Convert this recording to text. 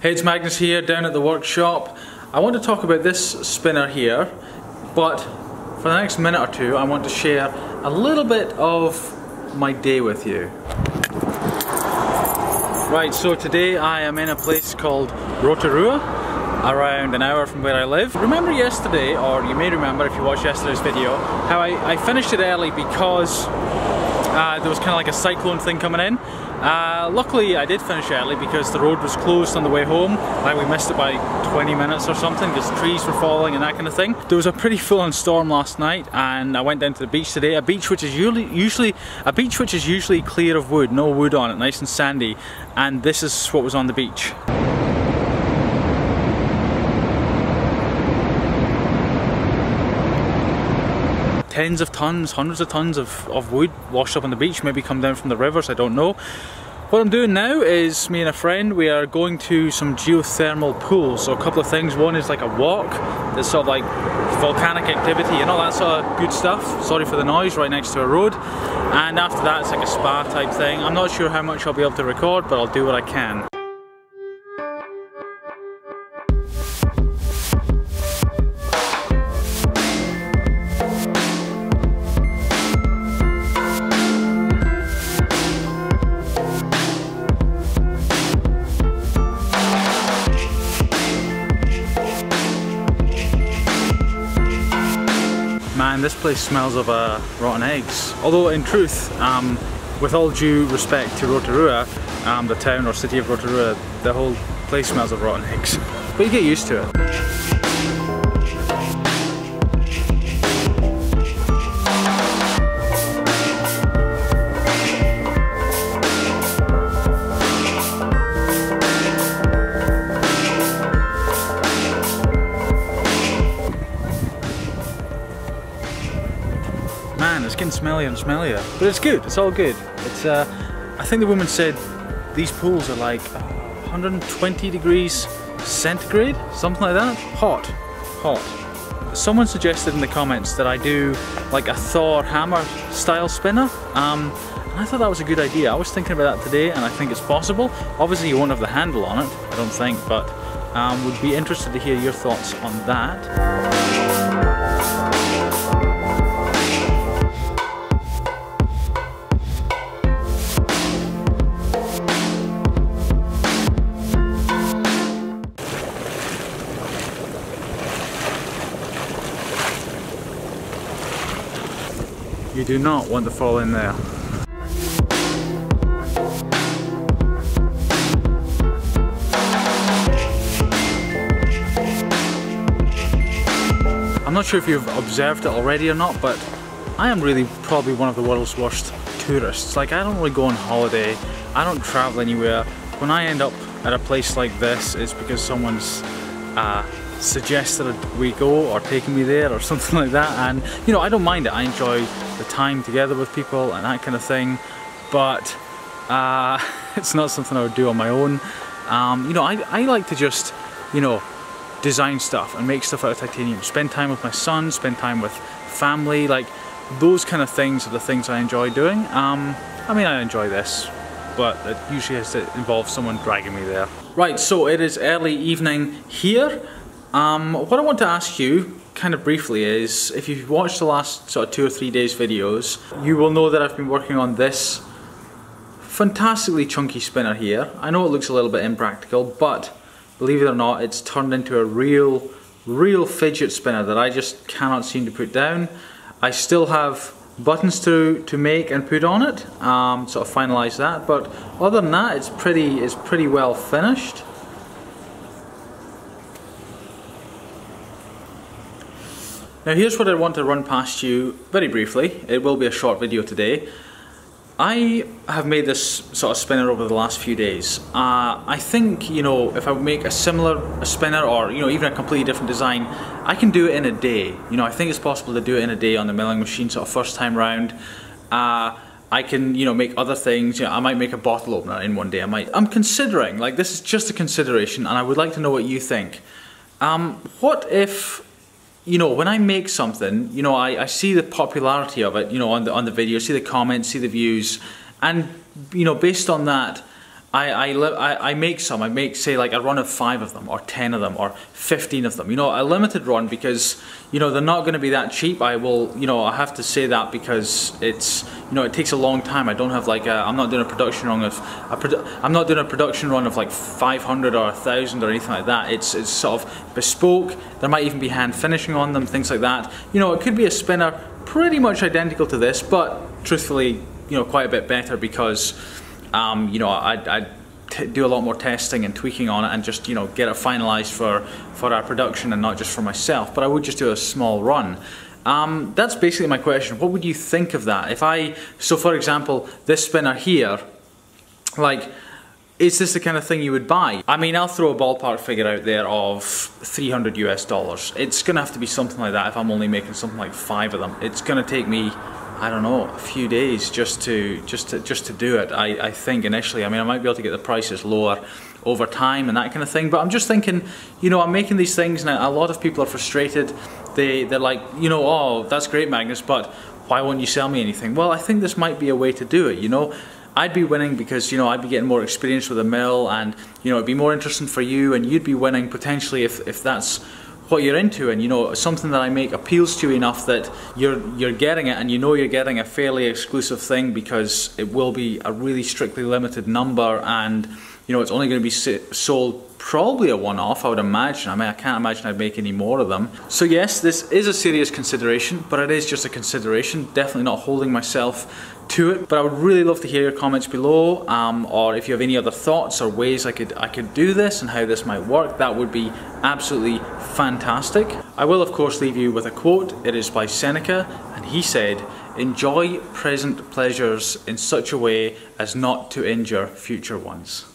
Hey, it's Magnus here down at the workshop. I want to talk about this spinner here, but for the next minute or two I want to share a little bit of my day with you. Right, so today I am in a place called Rotorua, around an hour from where I live. Remember yesterday, or you may remember if you watched yesterday's video, how I finished it early because there was kind of like a cyclone thing coming in. Luckily I did finish early because the road was closed on the way home. Like we missed it by 20 minutes or something because trees were falling and that kind of thing. There was a pretty full-on storm last night and I went down to the beach today. A beach which is usually clear of wood, no wood on it, nice and sandy. And this is what was on the beach. Tens of tons, hundreds of tons of wood washed up on the beach, maybe come down from the rivers, I don't know. What I'm doing now is, me and a friend, we are going to some geothermal pools. So a couple of things. One is like a walk, there's sort of like volcanic activity and all that sort of good stuff. Sorry for the noise, right next to a road. And after that it's like a spa type thing. I'm not sure how much I'll be able to record, but I'll do what I can. Man, this place smells of rotten eggs. Although in truth, with all due respect to Rotorua, the town or city of Rotorua, the whole place smells of rotten eggs. But you get used to it. Man, it's getting smellier and smellier, but it's good, it's all good. It's I think the woman said these pools are like 120 degrees centigrade, something like that. Hot. Someone suggested in the comments that I do like a Thor hammer style spinner, and I thought that was a good idea. I was thinking about that today and I think it's possible. Obviously you won't have the handle on it, I don't think, but would be interested to hear your thoughts on that. You do not want to fall in there. I'm not sure if you've observed it already or not, but I am really probably one of the world's worst tourists. Like, I don't really go on holiday, I don't travel anywhere. When I end up at a place like this, it's because someone's suggested we go or taken me there or something like that, and you know, I don't mind it. I enjoy the time together with people and that kind of thing, but it's not something I would do on my own. You know, I like to just, you know, design stuff and make stuff out of titanium, spend time with my son, spend time with family, like those kind of things are the things I enjoy doing. I mean, I enjoy this, but it usually has to involve someone dragging me there. Right, so it is early evening here. What I want to ask you, kind of briefly, is if you've watched the last sort of 2 or 3 days videos, you will know that I've been working on this fantastically chunky spinner here. I know it looks a little bit impractical, but believe it or not, it's turned into a real fidget spinner that I just cannot seem to put down. I still have buttons to make and put on it, sort of finalize that, but other than that, it's pretty well finished. Now here's what I want to run past you very briefly. It will be a short video today. I have made this sort of spinner over the last few days. I think, you know, if I make a similar spinner or, you know, even a completely different design, I can do it in a day. You know, I think it's possible to do it in a day on the milling machine, sort of first time round. I can, you know, make other things. You know, I might make a bottle opener in one day. I'm considering, like, this is just a consideration and I would like to know what you think. What if, you know, when I make something, you know, I see the popularity of it, you know, on the video, see the comments, see the views, and, you know, based on that, I make some. I make, say, like a run of 5 of them, or 10 of them, or 15 of them. You know, a limited run, because, you know, they're not going to be that cheap. I will, you know, I have to say that because it's, you know, it takes a long time. I don't have like I'm not doing a production run of I'm not doing a production run of like 500 or 1,000 or anything like that. It's sort of bespoke. There might even be hand finishing on them, things like that. You know, it could be a spinner pretty much identical to this, but truthfully, you know, quite a bit better, because you know, I do a lot more testing and tweaking on it, and just, you know, get it finalized for our production and not just for myself. But I would just do a small run. That's basically my question. What would you think of that? So for example, this spinner here, like, is this the kind of thing you would buy? I mean, I'll throw a ballpark figure out there of $300 US. It's gonna have to be something like that if I'm only making something like 5 of them. It's gonna take me, I don't know, a few days just to do it. I think initially. I mean, I might be able to get the prices lower over time and that kind of thing, but I'm just thinking, you know, I'm making these things and a lot of people are frustrated. They're like, you know, oh, that's great, Magnus, but why won't you sell me anything? Well, I think this might be a way to do it, you know. I'd be winning because, you know, I'd be getting more experience with a mill, and, you know, it'd be more interesting for you, and you'd be winning potentially if that's what you're into, and, you know, something that I make appeals to you enough that you're getting it, and you know you're getting a fairly exclusive thing, because it will be a really strictly limited number, and, you know, it's only going to be sold probably a one-off, I would imagine. I mean, I can't imagine I'd make any more of them. So yes, this is a serious consideration, but it is just a consideration. Definitely not holding myself to it. But I would really love to hear your comments below, or if you have any other thoughts or ways I could do this and how this might work, that would be absolutely fantastic. I will of course leave you with a quote. It is by Seneca, and he said, "Enjoy present pleasures in such a way as not to injure future ones."